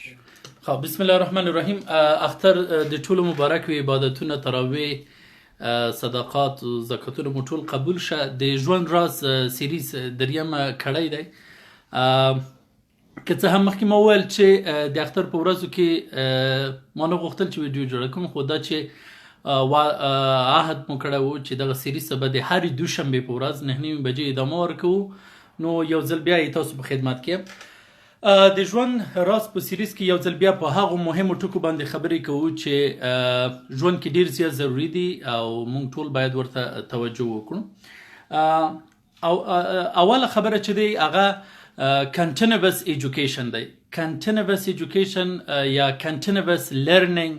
خب بسم الله الرحمن الرحیم. اختر د ټولو مبارک وي، عبادتونه، تراویح، صدقات او زکاتونه مو ټول قبول شه. د ژوند راز سیریز دریمه کړی دی. که څه هم مخکې ما وویل چې د اختر په ورځو کې ما نه غوښتل چې ویډیو جوړه کړم، خو دا چې عهد مو کړی و چې دغه سیریز به د هرې دوشنبې په ورځ 9:30 بجې ادامه ورکوو. نو یو ځل بیا یې تاسو په خدمت کې یم. د ژوند راز په سیریز کې یو ځل بیا په هغو مهمو ټکو باندې خبرې کوو چې ژوند کې ډیر زیات ضروري دي او موږ ټول باید ورته توجه وکړو. او اوله خبره چې دی هغه continuous education دی. continuous education یا continuous learning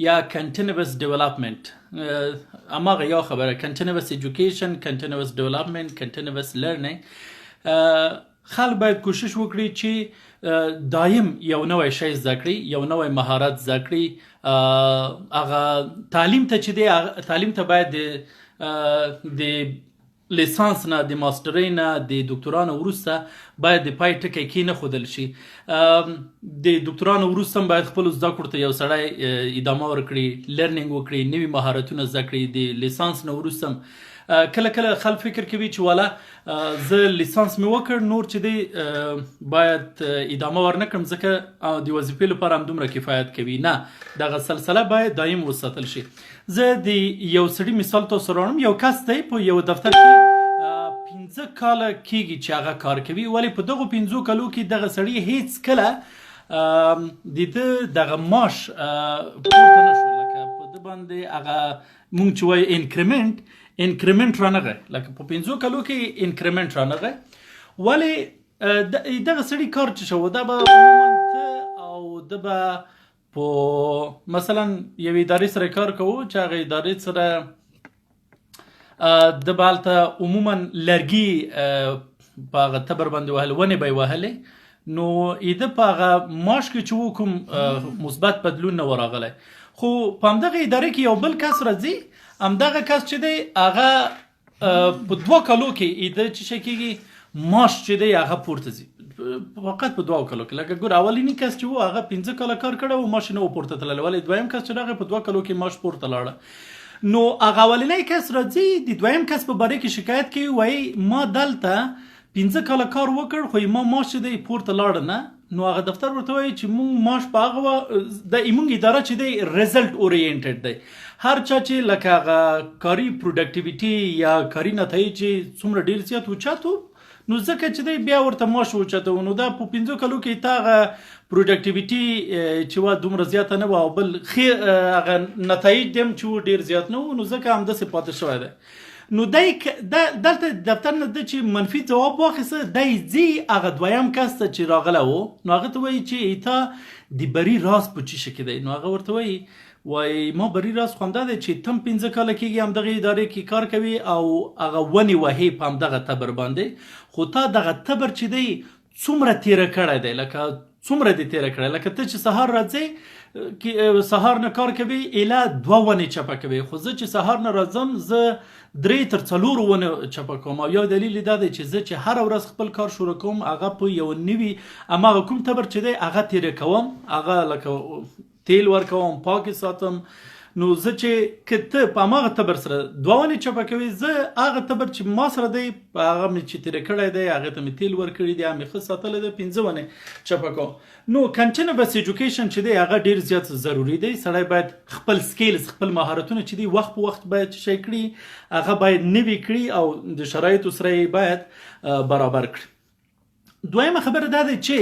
یا continuous development، هماغه یا خبره continuous education، continuous development، continuous learning. خلک باید کوشش وکړي چې دایم یو نوی شی زده کړي، یو نوی مهارت زده کړي. هغه تعلیم ته چې دی، تعلیم ته باید د لیسانس نه، د ماسترۍ نه، د دکترا نه وروسته باید د پای ټکی کېنښودل شي. د دکترا نه وروسته هم باید خپلو زده کړو ته یو سړی ادامه ورکړي، لرنینګ وکړي، نوي مهارتونه زده کړي. د لیسانس نه وروسته هم کله کله خلک فکر کوي چې والا زه لیسانس مې وکړ، نور چې دی باید ادامه ورنه کړم ځکه د وظیفې لپاره همدومره کفایت کوي. نه، دغه سلسله باید دایم وساتل شي. زه د یو سړي مثال تاسو راوړم. یو کس دی په یو دفتر کې 15 کاله کېږي چې هغه کار کوي، ولې په دغو 15 کالو کې دغه سړي هیڅ کله د ده دغه معاش پورته نه شو، لکه په ده باندې هغه مونږ چې وایو انکریمنټ رانغی، لکه په 15 کالو کې انکریمنټ رانغی. ولې دغه سړي کار چې شو، دا به عموما ته او ده به په مثلا یو ادارې سره کار کوو چې هغه ادارې سره د به هلته عموما لرګي په هغه تبر باندې وهل، ونې به یې وهلې. نو ایده په هغه معاش کې چې کوم مثبت بدلون نه ورغلی. خو په همدغه ادارې کې یو بل کس راځي، همدغه کس چې دی هغه په 2 کالو کې ایده چې شی کېږي معاش چې دی هغه پورته ځي، فقط په 2 کالو کې. لکه ګور اولینی کس چې و هغه 15 کاله کار کړی و، معاش یې نه و پورته تللی، ولې دویم کس چې راغی په 2 کالو کې معاش پورته لاړه. نو هغه اولینی کس راځي د دویم کس په باره کې شکایت کوي، وایي ما دلته 15 کاله کار وکړ خو ما معاش چې دی پورته لاړه نه. نو هغه دفتر ورته وایي چې مونږ معاش په هغه د مونږ اداره چې دی ریزلټ اورینټډ دی. هر چا چې لکه هغه کاري پروډکټیویټي یا کاري نتایج چې څومره ډیر زیات اوچاتو، نو ځکه چې دی بیا ورته معاش اوچاتو. نو دا په 15 کالو کې تا هغه پروډکټیویټي چې وه دومره زیاته نه وه، او بل هغه نتایج هم چې و ډیر زیات نه وو، نو ځکه همداسې پاتې شوی دی. نو دلته دفتر نه ده چې منفي ځواب واخیسته، دی ځي هغه دویم کس ته چې راغلی و، نو هغه ته وایي چې ایتا د بری راز په چی شي کې دی. نو هغه ورته وایي ما بری راز خو همدا دی چې تم 15 کاله کېږي همدغه ادارې کې کار کوي او هغه ونې وهې په همدغه تبر باندې، خو تا دغه تبر چې دی څومره تیره کړی دی، لکه څومره دې تیره کړی، لکه ته چې سهار راځې سهار نه کار کوي اله 2 ونې چپه کوي، خو زه چې سهار نه راځم زه 3 تر 4 ونې چپه کوم. او یو دلیل دا دی چې زه چې هر ورځ خپل کار شروع کوم هغه په یو نوي هماغه کوم تبر چې دی هغه تیره کوم، هغه لکه تیل ورکوم، پاکې ساتم. نو زه چې که ته په هماغه تبر سره 2 ونې چپه کوي، زه هغه تبر چې ما سره دی هغه مې چې تیره کړی دی، هغې ته مې تیل ورکړي دی، هغه مې ښه ساتلی دی، 15 ونې چپه کوم. نو کنټینوس ایجوکیشن چې دی هغه ډیر زیات ضروری دی. سړی باید خپل سکیلز، خپل مهارتونه چې دی وخت په وخت باید شی کړي، هغه باید نوي کړي او د شرایطو سره یې باید برابر کړي. دویمه خبره دا دی چې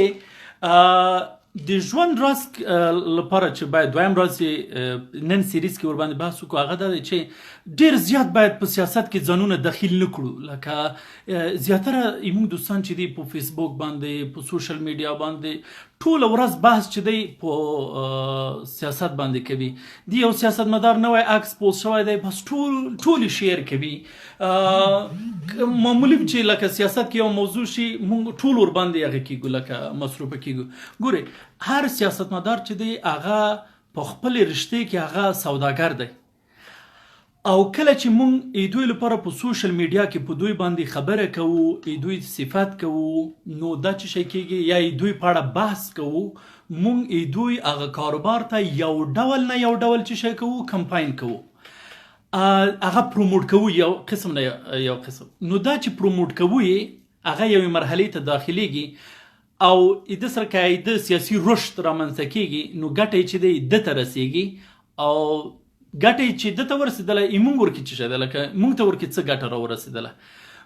د ژوند راز لپاره چې باید دویم راز نن سیریز کې ورباندې بحث وکړو، هغه دا دی چې ډیر زیات باید په سیاست کې ځانونه دخیل نه کړو. لکه زیاتره زموږ دوستان چې دی په فیسبوک باندې، په سوشل میډیا باندې ټوله ورځ بحث چې دی په سیاست باندې کوي. د یو سیاستمدار نوی عکس پوسټ شوی دی، بس ټول شیر کوي. معمولی چې لکه سیاست کې یو موضوع شي موږ ټول ورباندې هغه کېږو، لکه مصروفه کېږو. ګورئ هر سیاستمدار چې دی هغه په خپل رشتې کې هغه سوداګر دی. او کله چې مونږ دوی لپاره په سوشل میډیا کې په دوی باندې خبره کوو دوی صفات کوو نو دا چې شي کېږي یا دوی په اړه بحث کوو مونږ دوی هغه کاروبار ته یو ډول نه یو ډول چې شي کوو کمپاین کوو هغه پروموټ کوو یو قسم نه یو قسم نو دا چې پروموټ کوو هغه یو مرحله ته داخليږي او د سره کې د سیاسي رشد رامنځته کېږي نو ګټه چې دی د ترسيږي او ګټه چې د ته ورسېدله موږ ورکې چې شته لکه موږ ته ورکې څه ګټه را ورسېدله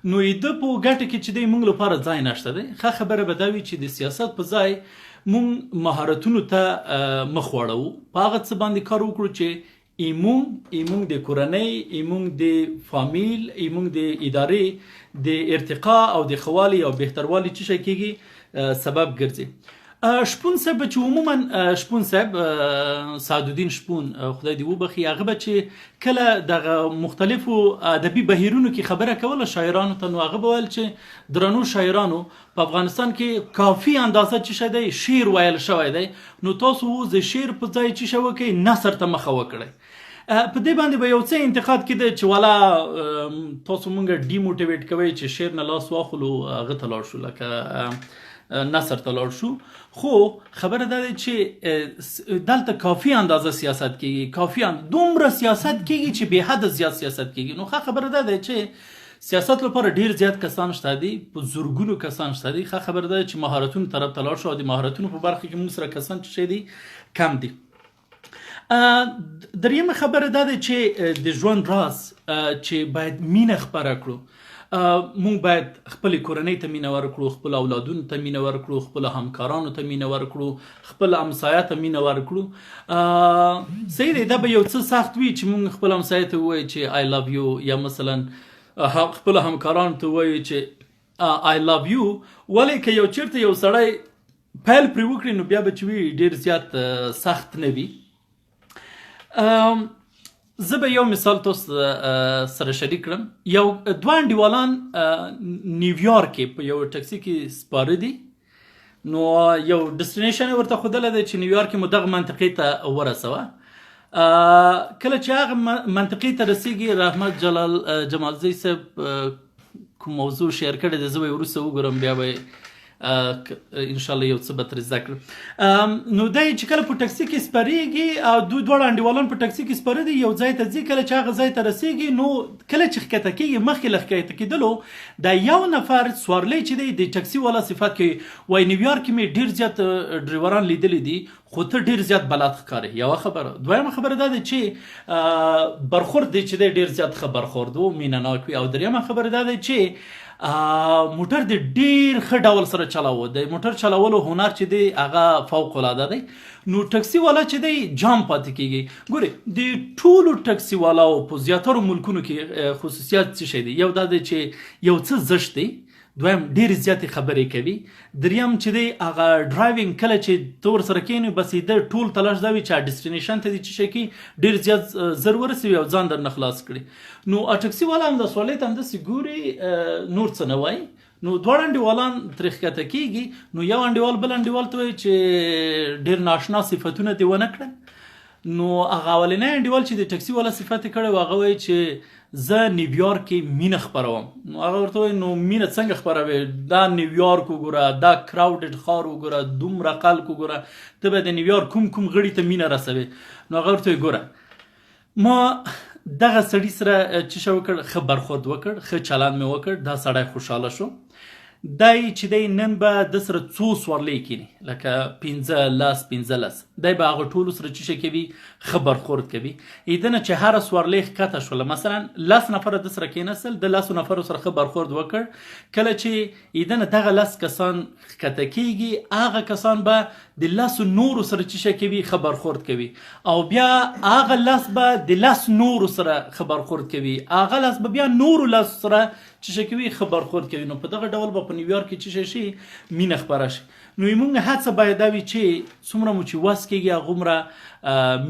نو د په ګټه کې چې دی موږ لپاره ځای نشته دی ښه خبره به دا وي چې د سیاست په ځای موږ مهارتونو ته مخ واړو په هغه څه باندې کار وکړو چې ایمونږ د کورنۍ ایمونږ د فامیل ایمونږ د ادارې د ارتقا او د خوالي او بهتروالي چې شي کېږي سبب ګرځي شپون صاحب چې عموما شپون صاحب سعدالدین شپون خدای دې وبخي هغه به چې کله دغه مختلفو ادبي بهیرونو کې خبره کوله شاعرانو ته نو هغه به ویل چې درنو شاعرانو په افغانستان کې کافي اندازه چې شته شعر ویل شوی دی نو تاسو د شعر په ځای چې شوی کې نثر ته مخه وکړئ په دې باندې به یو څه انتقاد کېده چې والا تاسو مونږ ډیموټیویټ کوي چې شعر نه لاس واخلو هغه ته لاړ شو لکه نثر ته لاړ شو خو خبره دا ده چې دلته کافي اندازه سیاست کېږي کافي دومره سیاست کېږي چې بې حده زیات سیاست کېږي نو ښه خبره دا ده چې سیاست لپاره ډیر زیات کسان شته دي په زورګونو کسان شته دي ښه خبره ده چې مهارتونو طرف ته لاړ شو او د مهارتونو په برخه کې موږ سره کسان چې دي کم دي دریمه خبره دا ده چې د ژوند راز چې باید مینه خپره کړو مونږ باید خپل کورنۍ ته مینه ورکړو خپل اولادونو ته مینه ورکړو خپل همکارانو ته مینه ورکړو خپل همسایه ته مینه ورکړو صحیح دی دا به یو څه سخت وي چې مونږ خپل همسایه ته ووایو چې I love you یا مثلا خپل همکارانو ته ووایو چې I love you ولې که یو چیرته یو سړی پیل پرې وکړي نو بیا به چې وي ډېر زیات سخت نه وي زه به یو مثال تاسو سره شریک کړم یو دوه انډیوالان نیویارک کې په یو ټکسي کې سپاره دي نو یو ډیسټینیشن ورته ښودلی دی چې نیویارک کې مو دغه منطقې ته ورسوه کله چې هغه منطقې ته رسیږي رحمت جمالزی صاحب کوم موضوع شیر کړی دی زه به یې وروسته وګورم بیا به انشاءالله یو څه به ترې زده کړم نو دی چې کله په ټکسي کې سپریږي او دوی دواړه انډیوالان په ټکسي کې سپاره دي یو ځای ته ځي کله چې هغه ځای ته رسیږي نو کله چې ښکته کېږي مخکې له ښکته کېدلو دا یو نفر سوارلی چې دی د ټکسي والا صفت کوي وایي نیویارک کې مې ډېر زیات ډریوران لیدلی دي خو ته ډېر زیات بلد ښکارې یوه خبره دویمه خبره دا ده چې برخورد دی چې دی ډېر زیات ښه برخورد و مینه ناک وي او دریمه خبره دا ده چې موټر د ډیر ښه ډول سره چلاوه د موټر چلولو هنر چې دی هغه فوق العاده دی نو ټکسي والا چې دی جام پاتې کېږي ګورې د ټولو ټکسي والاو په زیاترو ملکونو کې خصوصیات څه شی دی یو دا دی چې یو څه زشت دی دویم ډېرې زیاتې خبرې کوي دریم چې دی هغه ډرایوینګ کله چې ته ورسره کښېنې بس د ټول تلاش دا وي چې ډیسټینیشن ته دې چې شی کړي ډېر زیات زر ورسوي او ځان درنه خلاص کړي نو ټکسي والا هم د سوالۍ ته همداسې ګوري نور څه نه وایي نو دواړه انډیوالان ترې ښکته کېږي نو یو انډیوال بل انډیوال ته وایي چې ډېر ناشنا صفتونه دې ونه کړل نو هغه اولنی انډیوال چې د ټکسي والا صفت یې کړی و هغه وایي چې زه نیویارک کې مینه خپروم نو هغه ورته وایي نو مینه څنګه خپروې دا نیویارک وګوره دا کراوډډ ښار وګوره دومره خلک وګوره ته به د نیویارک کوم غړي ته مینه رسوې نو هغه ورته وایي ګوره ما دغه سړي سره چې شه وکړ ښه برخورد وکړ ښه چلند مې وکړ دا سړی خوشحاله شو دی چې دی نن به د سره څو سورلی کینی لکه 15 دی به هغه ټولو سره چې شه کوي ښه برخورد کوي ایدنه چې هره سورلی ښکته شوله مثلا 10 نفره د سره کېناستل د 10 نفرو سره ښه برخورد وکړ کله چې ایدنه دغه 10 کسان ښکته کېږي هغه کسان به د 10 نورو سره چې شه کوي ښه برخورد کوي او بیا هغه 10 به د 10 نورو سره ښه برخورد کوي هغه 10 به بیا نورو 10 سره چې شه کوي ښه برخورد کوي نو په دغه ډول به په نیویارک کې چې شي مینه خپره شي نو موږ هڅه باید دا وي چې څومره مو چې وس کېږي هغومره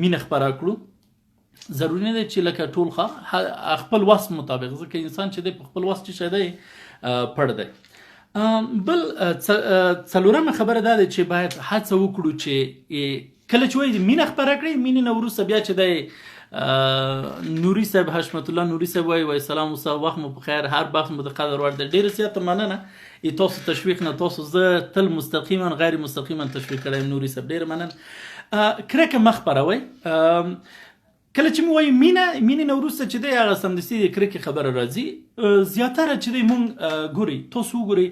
مینه خپره کړو ضروري نه دی چې لکه ټول خپل وس مطابق ځکه انسان چې دی په خپل وس چې شی دی پړ دی بل څلورمه خبره دا ده چې باید هڅه وکړو چې کله چې وایي مینه خپره کړئ مینې نه وروسته بیا چې دی نوري صاحب حشمت الله نوري صاحب وایي سلام استاد وخت مو په خیر هر بخت مو د قدر وړ دی. ډېره زیاته مننه تاسو تشویق نه تاسو زه تل مستقیما غیر مستقیما تشویق کړی نوري صاحب ډېره مننه. کرکه مخ خپروئ. کله چې مو وایي مینې نه وروسته چې دی هغه سمدستي د کرکې خبره راځي. زیاتره چې دی مونږ ګورئ تاسو وګورئ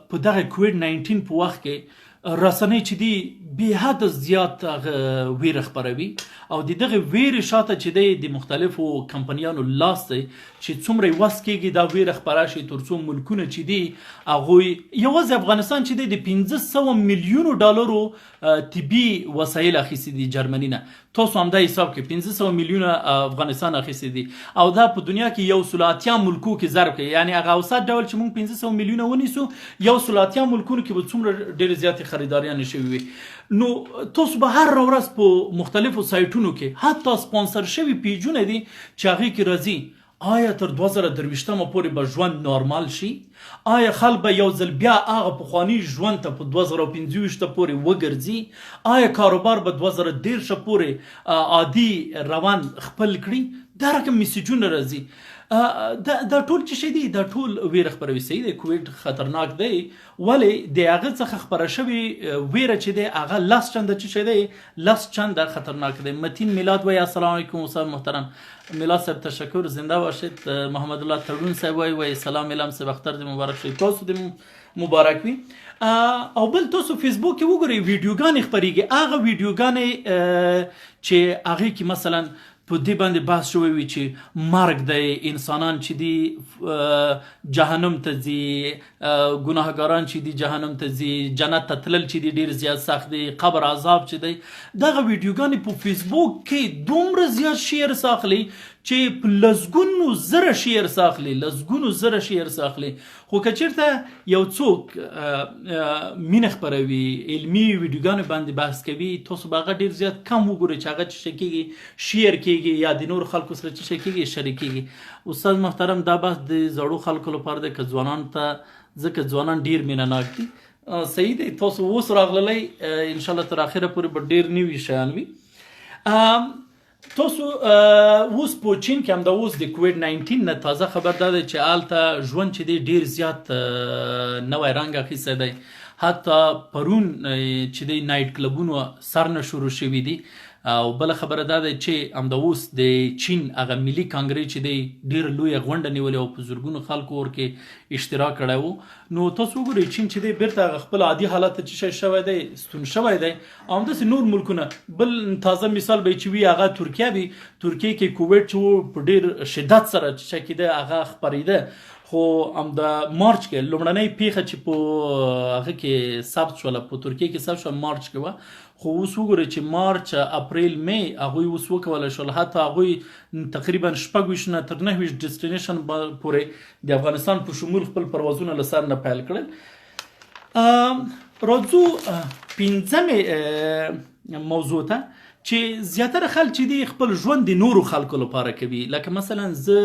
په دغه کوویډ 19 په وخت کې رسنۍ چې دی بې حده زیات ویره خپروي او د دغه ویرې شاته چې دی د مختلفو کمپنیانو لاس دی چې څومره یې وس کېږي دا ویره خپره شي تر څو ملکونه چې دي هغوی یوازې افغانستان چې دی د 500 میلیونو ډالرو طبي وسایل اخیستي دي جرمني نه. تاسو همدا حساب کې 500 میلیونه افغانستان اخیستي دي او دا په دنیا کې 180 ملکو کې ضرب کوي یعنی هغه اوسط ډول چې موږ 500 میلیونه ونیسو 180 ملکونو کې به څومره ډېرې زیاتې خریداریان شوي وي. نو تاسو به هر ورځ په مختلفو سایټونو کې حتی سپانسر شوي پیجونه دي چې هغې کې راځي آیا تر 2023 پورې به ژوند نارمال شي؟ آیا خلک به یو ځل بیا هغه پخواني ژوند ته په 2025 پورې وګرځي؟ آیا کاروبار به 2013 پورې عادي روان خپل کړي؟ دا رقم میسیجونه راځي. دا ټول چې شي دي دا ټول ویره خپروي. صحیح دی کوویډ خطرناک دی ولې د هغه څخه خپره شوي ویره چې دی هغه لس چنده چې شی دی لس چنده خطرناک دی. متین میلاد وایي السلام علیکم استاد محترم. میلاد صاحب تشکر زنده باشید. محمد الله تړون صاحب وایي سلام الهام صاحب اختر دې مبارک شي تاسو دې مبارک وي. او بل تاسو فیسبوک کې وګورئ ویډیوګانې خپریږي هغه ویډیوګانې چې هغې کې مثلا په دې باندې بحث شوی وي چې مرګ دی انسانان چې دي جهنم ته ځي ګناهګاران چې دي جهنم ته ځي جنت ته تلل چې دي ډېر زیات سخت دی قبر عذاب چې دی. دغه ویډیوګانې په فیسبوک کې دومره زیات شیر ساخلي چې په لسګونو زره شیر ساخلي لسګونو زره شیر ساخلي. خو که چېرته یو څوک مینه خپروي علمي ویډیوګانو باندې بحث کوي تاسو به هغه ډېر زیات کم وګورئ چې هغه څه شی کېږي شیر کېږي یا د نورو خلکو سره څه شی کېږي شریک کېږي. استاد محترم دا بحث د زړو خلکو لپاره دی که ځوانانو ته ځکه ځوانان ډېر مینه ناک دي. صحیح دی تاسو اوس راغللی انشاءالله تر اخره پورې به ډېر نوي شیان وي. تاسو اوس په چین کې همدا اوس د کوویډ 19 نه تازه خبر دا دی چې هلته ژوند چې دی ډېر زیات نوی رنګ اخیستی دی. حتی پرون چې دی نایټ کلبونو سر نه شروع شوي دي او بله خبره دا ده چې همدا اوس د چین هغه ملي کانګرې چې دی ډېره لویه غونډه نیولې او په زرګونو خلکو ورکې اشتراک کړی و. نو تاسو وګورئ چین چې دی بیرته هغه خپل عادي حالت ته چې شی شوی دی ستون شوی دی او همداسې نور ملکونه. بل تازه مثال به چې وي هغه ترکیه وي. ترکیه کې کوویډ چې و په ډېر شدت سره چې شی کېده هغه خپرېده خو همدا مارچ کې لومړنۍ پیښه چې په هغه کې ثبت شوله په ترکیه کې ثبت شوه مارچ کې وه. خو اوس وګورئ چې مارچ اپریل می هغوی اوس وکولی شول حتی هغوی تقریبا 26 نه تر 29 ډیسټینیشن پورې د افغانستان په شمول خپل پروازونه له سر نه پیل کړل. راځو پنځمې موضوع ته چې زیاتره خلک چې دي خپل ژوند د نورو خلکو لپاره کوي. لکه مثلا زه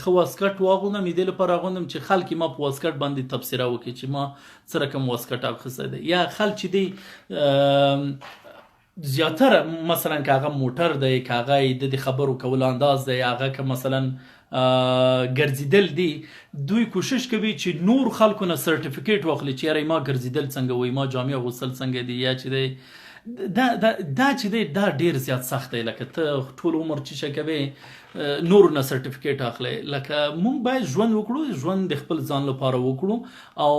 ښه واسکټ واغوندم دې لپاره اغوندم چې خلک ما په واسکټ باندې تبصره وکړي چې ما څه رقم واسکټ اخیستی دی. یا خلک چې دی زیاتره مثلا که هغه موټر دی که هغه د خبرو کولو انداز دی هغه که مثلا ګرځیدل دي دوی کوشش کوي چې نور خلکو نه سرټیفیکیټ واخلي چې یاره ما ګرځیدل څنګه وي ما جامې اغوستل څنګه دي یا چې دی دا چې دی دا ډېر زیات سخت دی. لکه ته ټول عمر چې شی کوې نورو نه سرټیفیکیټ اخلی. لکه موږ باید ژوند وکړو ژوند د خپل ځان لپاره وکړو او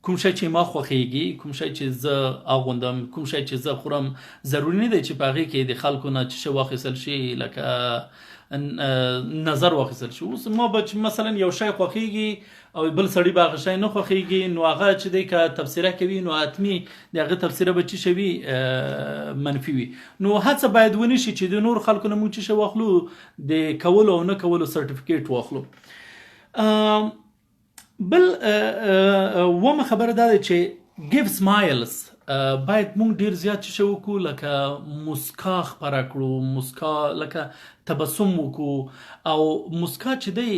کوم شی چې ما خوښیږي کوم شی چې زه اغوندم کوم شی چې زه خورم ضروري نه دی چې په هغې کې د خلکو نه چې شی واخیستل شي لکه نظر واخیستل شي. اوس ما به مثلا یو شی خوښیږي او بل سړي به هغه شی نه خوښیږي نو هغه چې دی که تبصره کوي نو حتمي د هغه تبصره به څه شی وي منفي وي. نو هڅه باید ونه شي چې د نور خلکو نه موږ څه شی واخلو د کولو او نه کولو سرټیفیکیټ واخلو. بل ومه خبره دا ده چې ګیو سمایلز باید مونږ ډیر زیات څه وکړو لکه مسکا خپره کړو مسکا لکه تبسم وکړو او مسکا چې دی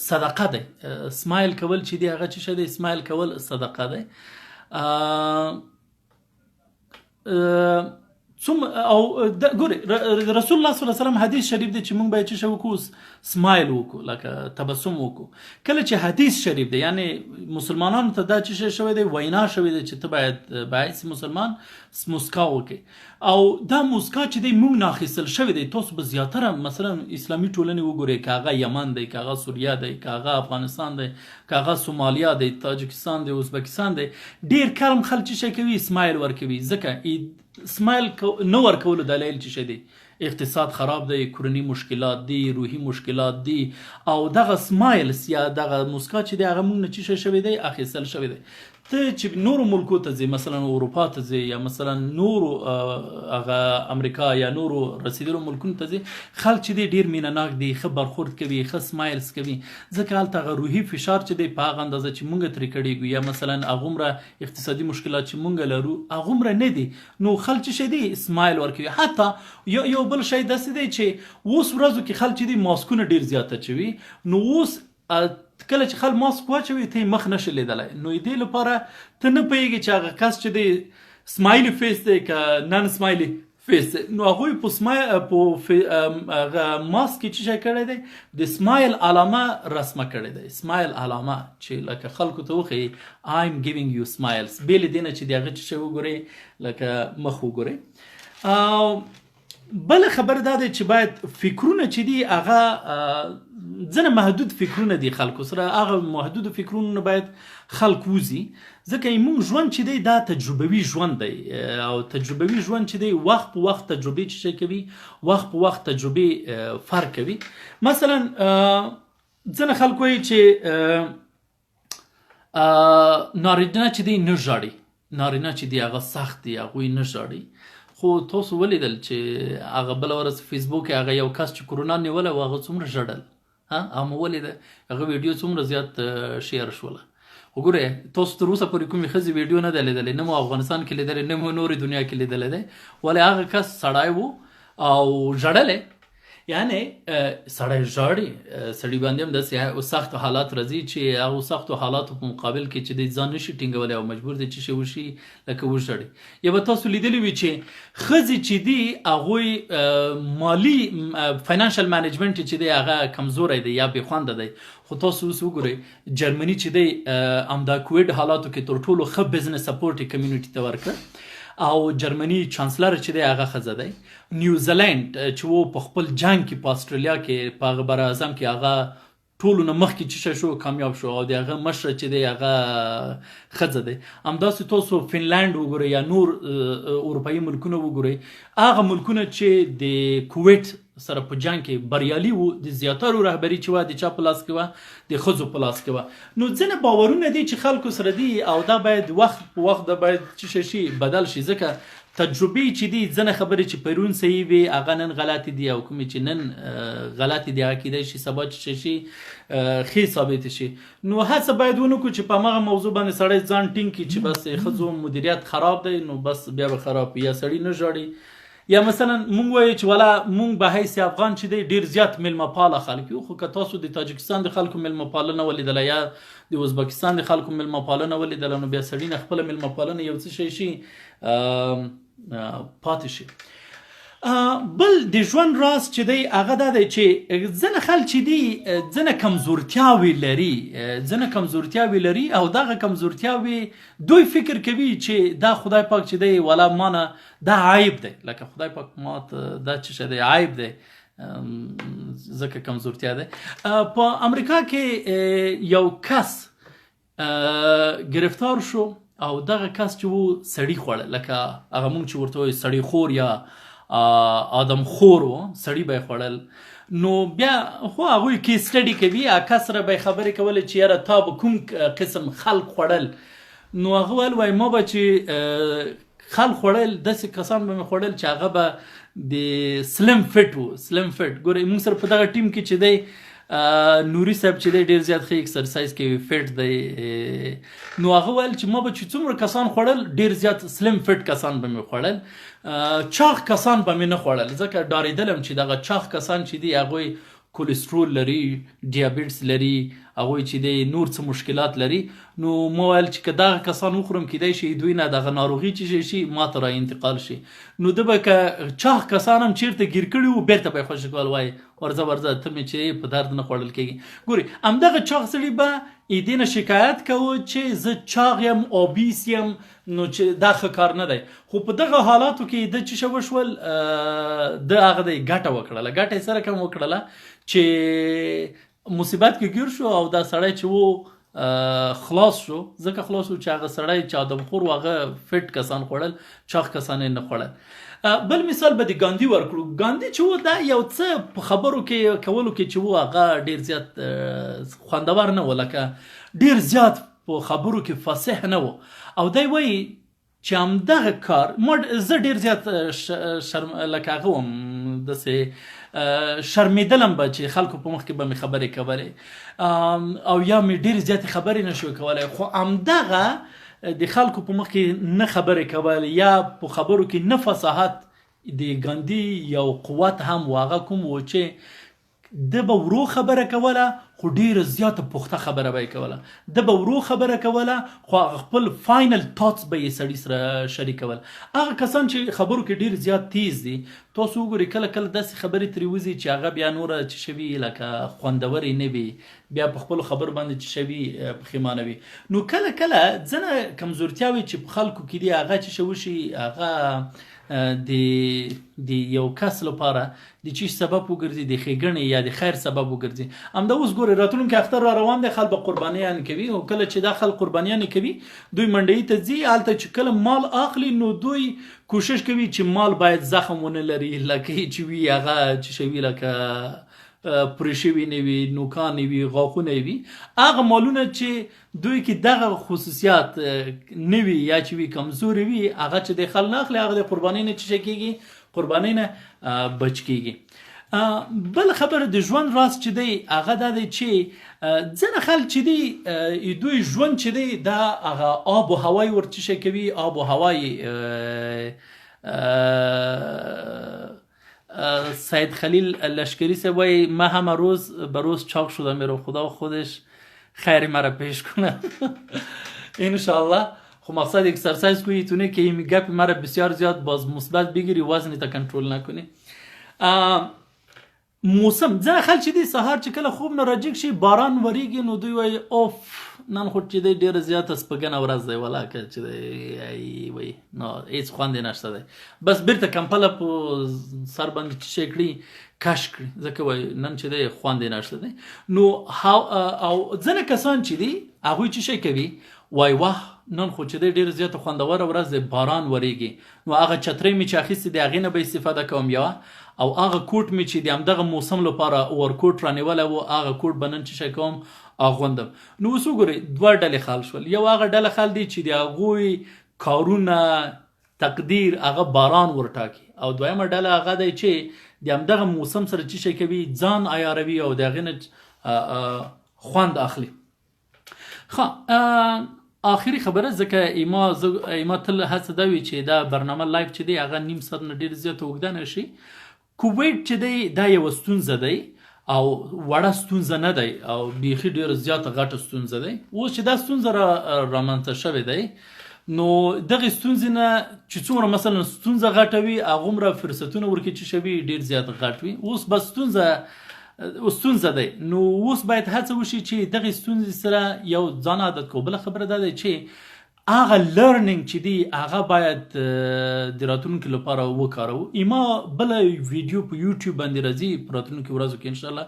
صدقه دی. سمایل کول چې دی هغه څه دی سمایل کول صدقه دی. او ګوري رسول الله صلی الله علیه وسلم حدیث شریف دی چې موږ باید څه وکړو سمایل وکړو لکه تبسم وکړو کله چې حدیث شریف دی یعنی مسلمانانو ته دا څه شوی دی وینا شوی دی چې ته باید مسلمان مسکا وکړي او دا مسکا چې دی موږ ناخیستل شوی دی تاسو به زیاتره مثلا اسلامي ټولنې وګورئ که هغه یمن دی که هغه سوریه دی که هغه افغانستان دی که هغه سومالیا دی تاجکستان دی ازبکستان دی ډیر کم خلک څه کوي سمایل ورکوي ځکه سمایل نه ورکولو دلیل څه دی اقتصاد خراب دی کورني مشکلات دي روحي مشکلات دي او دغه سمایلز یا دغه مسکا چې دی هغه موږ نه څه شوی دی اخیستل شوی دی ته چې نورو ملکو ته ځې مثلا اروپا ته ځې یا مثلا نورو هغه امریکا یا نورو رسیدلو ملکونو ته ځې خلک چې دی ډېر مینه ناک دي ښه برخورد کوي ښه سمایلز کوي ځکه هلته هغه روحي فشار چې دی په هغه اندازه چې موږ ترې کړېږو یا مثلا هغومره اقتصادي مشکلات چې موږ لرو هغومره نه دي نو خلک چې شی دی سمایل ورکوي حتی یو بل شی داسې دی چې اوس ورځو کې خلک چې دی ماسکونه ډېر زیات اچوي نو اوس کله چې خل ماسک واچوي ته مخ نشي لیدلی نو دې لپاره ته نه پوهېږي چې هغه کس چې دی سمایلی فیس دی که نن سمایلی فیس دی نو هغوی په هغه ماسک کې څه شی کړی دی د سمایل علامه رسمه کړې دی سمایل علامه چې لکه خلکو ته وښیي I'm giving you smiles بې له دې نه چې د هغه څه شی وګورئ لکه مخ وګورئ او بله خبره دا دی چې باید فکرونه چې دي هغه ځنه محدود فکرونه دي خلکو سره هغه محدود فکرونه نه باید خلک وځي ځکه موږ ژوند چې دی دا تجربوي ژوند دی او تجربوي ژوند چې دی وخت په وخت تجربې څه کوي وخت په وخت تجربې فرق کوي مثلا ځنه خلک وایي چې نارینه چې دی نه ژاړي نارینه چې دی هغه سخت دی هغوی نه ژاړي خو تاسو ولیدل چې هغه بله ورځ فیسبوک کې هغه یو کس چې کرونا نیولی و هغه څومره ژړل هغه مو ولیده هغه ویډیو څومره زیات شیر شوله وګورئ تاسو تر اوسه پورې کومې ښځې ویډیو نه دی لیدلی نه مو افغانستان کې لیدلی نه مو نورې دنیا کې لیدلی دی ولې هغه کس سړی و او ژړلی یعنی سړی ژاړي سړي باندې هم داسې سختو حالات راځي چې هغو سختو حالاتو په مقابل کې چې دی ځان نشي ټینګولی او مجبور دی چې شی وشي لکه وژاړي یا به تاسو لیدلی وي چې ښځې چې دي هغوی مالي فاینانشل مینجمنټ چې دی هغه کمزوری دی یا بېخونده دی خو تاسو اوس وګورئ جرمني چې دی همدا کوویډ حالاتو کې تر ټولو ښه بزنس سپورټ یې کمیونټي ته ورکړ او جرمني چانسلر چې دی هغه ښځه دی نیوزیلینډ چې و په خپل جنګ کې په استرالیا کې په هغه بر اعظم کې هغه ټولو نه مخکې څه شو کامیاب شو او د هغه مشره چې دی هغه ښځه دی همداسې تاسو فنلنډ وګورئ یا نور اروپایي ملکونه وګورئ هغه ملکونه چې د کوویډ سره په جنګ کې بریالي وو د زیاترو رهبري چې وه د چا په لاس کې وه د ښځو په لاس کې وه نو ځینې باورونه دي چې خلکو سره دي او دا باید وخت په وخت دا باید څه شي بدل شي ځکه تجربې چې دي ځینې خبرې چې پرون صحیح وي هغه نن غلطې دي او کومې چې نن غلطې دي هغه کیدای شي سبا څه شي ښې ثابتې شي نو هڅه باید ونکړو چې په هماغه موضوع باندې سړی ځان ټینګ کړي چې بس ښځو مدیریت خراب دی نو بس بیا به خراب یا سړي نه ژاړي یا مثلا مونږ وایو چې والا مونږ به حیث افغان چې دی ډېر زیات میلمه پاله خلک یو خو که تاسو د تاجکستان د خلکو میلمه پالنه ولیدله یا د ازبکستان د خلکو میلمه پالنه ولیدله نو بیا سړي نه خپله میلمه پالنه یو څه شی پاتې شي بل د ژوند راز چې دی هغه دا دی چې ځینې خلک چې دي ځینې کمزورتیاوې لري او دغه کمزورتیاوې دوی فکر کوي چې دا خدای پاک چې دی والا مانه دا عیب دی لکه خدای پاک ماته دا څه دی عیب دی ځکه کمزورتیا دی په امریکا کې یو کس گرفتار شو او دغه کس چې و سړي خوړه لکه هغه مونږ چې ورته وایو سړي خور یا آدم خور و سړي به یې خوړل نو بیا خو هغوی کې سټډي کوي هغه کس سره به یې خبرې کولې چې یاره تا به کوم قسم خلق خوړل نو هغه ویل وایي ما به چې خلق خوړل داسې کسان به مې خوړل چې هغه به د سلم فټ و سلم فټ ګورئ موږ سره په دغه ټیم کې چې دی نوري صاحب چې دی ډېر زیات ښه اکسرسایز کوي فټ دی نو هغه ویل چې ما به چې څومره کسان خوړل ډېر زیات سلم فټ کسان به مې خوړل چاق کسان به مې نه خوړل ځکه ډارېدلم چې دغه چاق کسان چې دي هغوی کولېسترول لري ډیابیټس لري هغوی چې دی نور څه مشکلات لري نو ما ویل چې که دغه کسان وخورم کیدای شي دوی نه دغه ناروغي چې شي ما ته را انتقال شي نو ده به که چاغ کسان هم چیرته گیر کړي وو بیرته به یې خوشې کول وایي ورځه ته مې چې په درد نه خوړل کېږي ګوري همدغه چاغ سړي به دې نه شکایت کوو چې زه چاغ یم اوبیس یم نو چې دا ښه کار نه دی خو په دغه حالاتو کې د څه وشول د هغه دی ګټه وکړله ګټه یې سره کوم وکړله چې مصیبت کې ګیر شو او دا سړی چې و خلاص شو ځکه خلاص شو چې هغه سړی چې آدمخور و هغه فټ کسان خوړل چاغ کسان یې نه خوړل بل مثال به د ګاندي ورکړو ګاندي چې و دا یو څه په خبرو کې کولو کې چې و هغه ډیر زیات خوندور نه و لکه ډیر زیات په خبرو کې فصیح نه و او دی وایي چې همدغه کار زه ډیر زیات لکه هغه وم داسې شرمېدلم به چې خلکو په مخ کې به مې خبرې کولې او یا مې ډېرې زیاتې خبرې نه شوی کولی خو همدغه د خلکو په مخ کې نه خبرې کول یا په خبرو کې نه فصاحت د ګاندي یو قوت هم و هغه کوم و چې ده به ورو خبره کوله خو ډیره زیاته پخته خبره به یې کوله ده به ورو خبره کوله خو خپل فاینل تاتس به یې سړي سره شریکول هغه کسان چې خبرو کې ډیر زیات تیز دي تاسو وګورئ کله کله داسې خبرې ترې وځي چې هغه بیا نوره چې شوي لکه خوندورې نه وي بیا په خپلو خبرو باندې چې شوي پښیمانه وي نو کله کله ځینې کمزورتیاوې چې په خلکو کې دي هغه چې شوي شي هغه د یو کس لپاره د چی سبب وګرځي د ښېګڼې یا د خیر سبب وګرځي همدا اوس ګورئ راتلونکی اختر را روان دی خلک به قربانیان کوي او کله چې دا خلک قربانیان کوي دوی منډۍ ته ځي هلته چې کله مال اخلي نو دوی کوشش کوي چې مال باید زخم ونه لري لکه چې وي هغه چې شوي لکه پرې شوي نه وي نوکان نه وي غاښونه وي هغه مالونه چې دوی کې دغه خصوصیات نه وي یا چې وي کمزوري وي هغه چې د خل نه اخلي هغه د قربانۍ نه چې کېږي قربانۍ نه بچ کېږي بل خبره د ژوند راز چې دی هغه دا دی چې ځینې خلک چې دی دوی ژوند چې دی دا هغه آب و هوای ورچشه کوي آب و هوای سید خلیل لشکری سے وای من همه روز به روز چاق شدم میرم خدا خودش خیر مرا پیش کنه انشالله خب مقصد اکسرسایز کنی تونه که این گپ مرا بسیار زیاد باز مثبت بگیری وزن تا کنترل نکنی موسم ځنه خلک چې دی سهار چې کله خوب نه راجګ شي باران وریږي نو دوی وایي اوف نن خو چې دی ډېره زیاته سپږنه ورځ دی ولا که چې دی وایي نو هېڅ خوند یې نشته دی بس بیرته کمپله په سر باندې چې شی کړي کش کړي ځکه وایي نن چې دی خوند یې نشته دی نو او ځینې کسان چې دي هغوی چې شی کوي وای واه نن خو چې دی ډېره زیاته خوندوره ورځ دی باران وریږي نو هغه چترۍ مې چې اخیستې دی هغې نه به استفاده کوم یوه او هغه کوټ مې چې د همدغه موسم لپاره اورکوټ رانیولی و هغه کوټ به نن چې شی کوم اغوندم نو اوس وګورئ دوه ډلې خال شول یو هغه ډله خال دی چې د هغوی کارونه تقدیر هغه باران ورټاکي او دویمه ډله هغه دی چې د همدغه موسم سره چې شی کوي ځان عیاروي او د هغې نه خوند اخلي آخري خبره ځکه ایما تل هڅه دا وي چې دا برنامه لایف چې دی هغه نیم ساعت نه ډېر زیاته اوږده نه شي کوویډ چې دی دا یوه ستونزه دی او وړه ستونزه نه دی او بیخي ډېره زیاته غټه ستونزه دی اوس چې دا ستونزه رامنځته شوې دی نو دغې ستونزې نه چې څومره مثلا ستونزه غټه وي هغومره فرصتونه ورکړي چې شوي ډېر زیات غټ وي اوس بس ستونزه دی نو اوس باید هڅه وشي چې دغې ستونزې سره یو ځان عادت کو بله خبره دا دی چې هغه لرنینګ چې دی هغه باید د راتلونکي لپاره وکاروو ایما بله ویډیو په یوټیوب باندې راځي په راتلونکي ورځو کې انشاءالله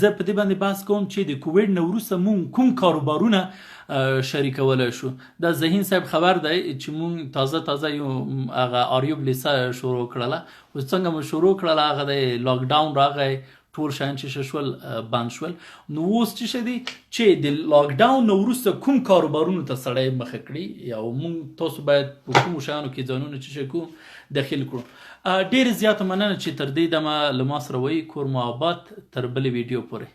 زه په دې باندې بحث کوم چې د کوویډ نه وروسته مونږ کوم کاروبارونه شریکولی شو دا ذهین صاحب خبر دی چې مونږ تازه یو هغه آریوب لیسه شروع کړله اوس څنګه مو شروع کړله هغه د لاکډاون راغی ټول شیان چې شول بند شول نو اوس چې شه دی چې د لاکډاون نه وروسته کوم کاروبارونو ته سړی مخه کړي یا مونږ تاسو باید په کومو شیانو کې ځانونه چې شی کوو داخل کړو ډېرې زیاته مننه چې تر دې دمه له ما سره وایي کور مو آباد تر بلې ویډیو پورې